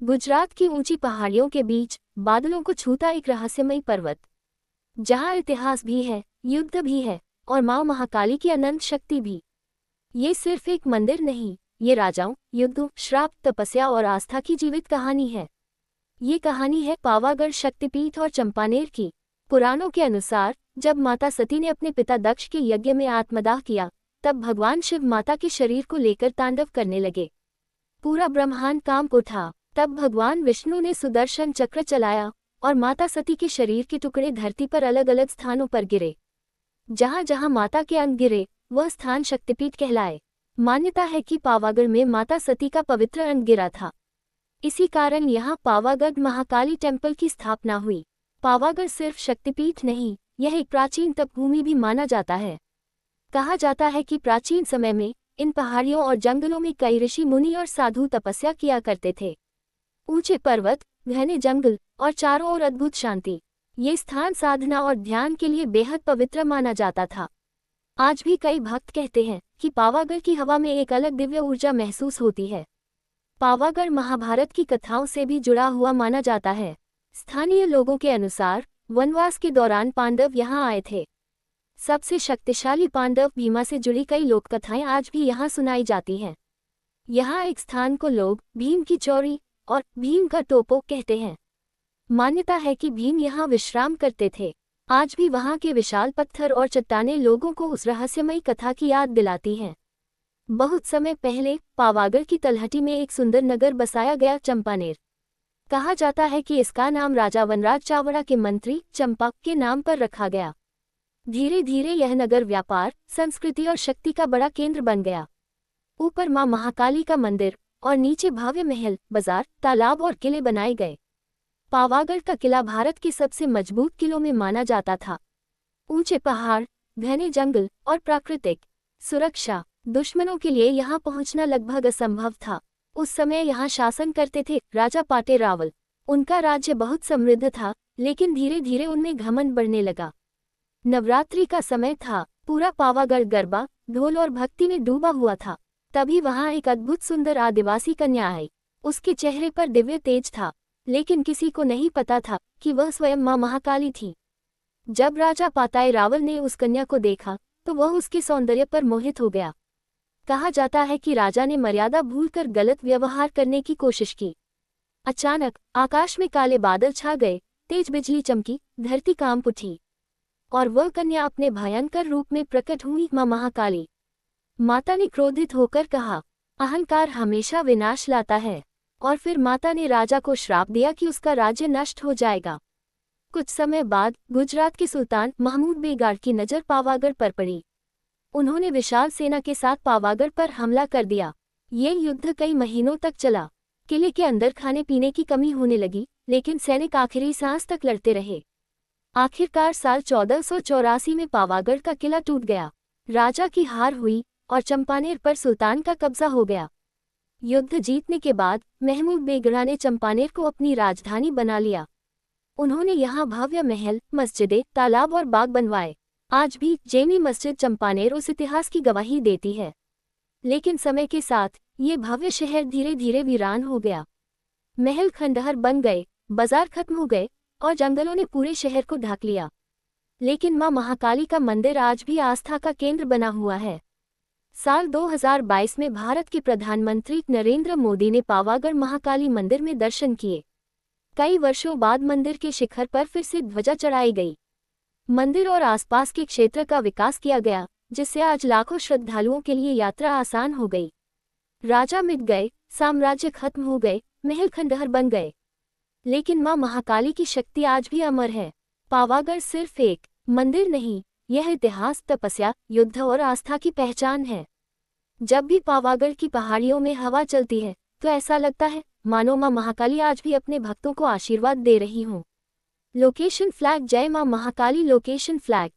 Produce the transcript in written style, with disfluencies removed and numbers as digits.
गुजरात की ऊंची पहाड़ियों के बीच बादलों को छूता एक रहस्यमय पर्वत, जहां इतिहास भी है, युद्ध भी है और मां महाकाली की अनंत शक्ति भी। ये सिर्फ एक मंदिर नहीं, ये राजाओं, युद्धों, श्राप, तपस्या और आस्था की जीवित कहानी है। ये कहानी है पावागढ़ शक्तिपीठ और चंपानेर की। पुराणों के अनुसार जब माता सती ने अपने पिता दक्ष के यज्ञ में आत्मदाह किया, तब भगवान शिव माता के शरीर को लेकर तांडव करने लगे। पूरा ब्रह्मांड कांप उठा। तब भगवान विष्णु ने सुदर्शन चक्र चलाया और माता सती के शरीर के टुकड़े धरती पर अलग अलग स्थानों पर गिरे। जहां जहां माता के अंग गिरे, वह स्थान शक्तिपीठ कहलाए। मान्यता है कि पावागढ़ में माता सती का पवित्र अंग गिरा था। इसी कारण यहाँ पावागढ़ महाकाली टेम्पल की स्थापना हुई। पावागढ़ सिर्फ शक्तिपीठ नहीं, यह एक प्राचीन तपभूमि भी माना जाता है। कहा जाता है कि प्राचीन समय में इन पहाड़ियों और जंगलों में कई ऋषि मुनि और साधु तपस्या किया करते थे। ऊंचे पर्वत, घने जंगल और चारों ओर अद्भुत शांति, ये स्थान साधना और ध्यान के लिए बेहद पवित्र माना जाता था। आज भी कई भक्त कहते हैं कि पावागढ़ की हवा में एक अलग दिव्य ऊर्जा महसूस होती है। पावागढ़ महाभारत की कथाओं से भी जुड़ा हुआ माना जाता है। स्थानीय लोगों के अनुसार वनवास के दौरान पांडव यहाँ आए थे। सबसे शक्तिशाली पांडव भीमा से जुड़ी कई लोक कथाएं आज भी यहाँ सुनाई जाती हैं। यहाँ एक स्थान को लोग भीम की चौरी और भीम का टोपो कहते हैं। मान्यता है कि भीम यहाँ विश्राम करते थे। आज भी वहाँ के विशाल पत्थर और चट्टानें लोगों को उस रहस्यमयी कथा की याद दिलाती हैं। बहुत समय पहले पावागढ़ की तलहटी में एक सुंदर नगर बसाया गया, चंपानेर। कहा जाता है कि इसका नाम राजा वनराज चावड़ा के मंत्री चंपा के नाम पर रखा गया। धीरे धीरे यह नगर व्यापार, संस्कृति और शक्ति का बड़ा केंद्र बन गया। ऊपर मां महाकाली का मंदिर और नीचे भव्य महल, बाजार, तालाब और किले बनाए गए। पावागढ़ का किला भारत के सबसे मजबूत किलों में माना जाता था। ऊंचे पहाड़, घने जंगल और प्राकृतिक सुरक्षा, दुश्मनों के लिए यहाँ पहुँचना लगभग असंभव था। उस समय यहाँ शासन करते थे राजा पाटे रावल। उनका राज्य बहुत समृद्ध था, लेकिन धीरे धीरे उनमें घमंड बढ़ने लगा। नवरात्रि का समय था, पूरा पावागढ़ गरबा, ढोल और भक्ति में डूबा हुआ था। तभी वहां एक अद्भुत सुंदर आदिवासी कन्या आई। उसके चेहरे पर दिव्य तेज था, लेकिन किसी को नहीं पता था कि वह स्वयं मां महाकाली थी। जब राजा पाताई रावल ने उस कन्या को देखा, तो वह उसके सौंदर्य पर मोहित हो गया। कहा जाता है कि राजा ने मर्यादा भूलकर गलत व्यवहार करने की कोशिश की। अचानक आकाश में काले बादल छा गए, तेज बिजली चमकी, धरती कांप उठी और वह कन्या अपने भयंकर रूप में प्रकट हुई, मां महाकाली। माता ने क्रोधित होकर कहा, अहंकार हमेशा विनाश लाता है। और फिर माता ने राजा को श्राप दिया कि उसका राज्य नष्ट हो जाएगा। कुछ समय बाद गुजरात के सुल्तान महमूद बेगार की नज़र पावागढ़ पर पड़ी। उन्होंने विशाल सेना के साथ पावागढ़ पर हमला कर दिया। ये युद्ध कई महीनों तक चला। किले के अंदर खाने पीने की कमी होने लगी, लेकिन सैनिक आखिरी सांस तक लड़ते रहे। आखिरकार साल 1484 में पावागढ़ का किला टूट गया। राजा की हार हुई और चंपानेर पर सुल्तान का कब्जा हो गया। युद्ध जीतने के बाद महमूद बेगड़ा ने चंपानेर को अपनी राजधानी बना लिया। उन्होंने यहाँ भव्य महल, मस्जिदें, तालाब और बाग बनवाए। आज भी जैनी मस्जिद चंपानेर उस इतिहास की गवाही देती है। लेकिन समय के साथ ये भव्य शहर धीरे धीरे वीरान हो गया। महल खंडहर बन गए, बाजार खत्म हो गए और जंगलों ने पूरे शहर को ढक लिया। लेकिन मां महाकाली का मंदिर आज भी आस्था का केंद्र बना हुआ है। साल 2022 में भारत के प्रधानमंत्री नरेंद्र मोदी ने पावागढ़ महाकाली मंदिर में दर्शन किए। कई वर्षों बाद मंदिर के शिखर पर फिर से ध्वजा चढ़ाई गई। मंदिर और आसपास के क्षेत्र का विकास किया गया, जिससे आज लाखों श्रद्धालुओं के लिए यात्रा आसान हो गई। राजा मिट गए, साम्राज्य खत्म हो गए, महल खंडहर बन गए, लेकिन मां महाकाली की शक्ति आज भी अमर है। पावागढ़ सिर्फ एक मंदिर नहीं, यह इतिहास, तपस्या, युद्ध और आस्था की पहचान है। जब भी पावागढ़ की पहाड़ियों में हवा चलती है, तो ऐसा लगता है मानो मां महाकाली आज भी अपने भक्तों को आशीर्वाद दे रही हों। Location flag. जय मां महाकाली लोकेशन फ्लैग।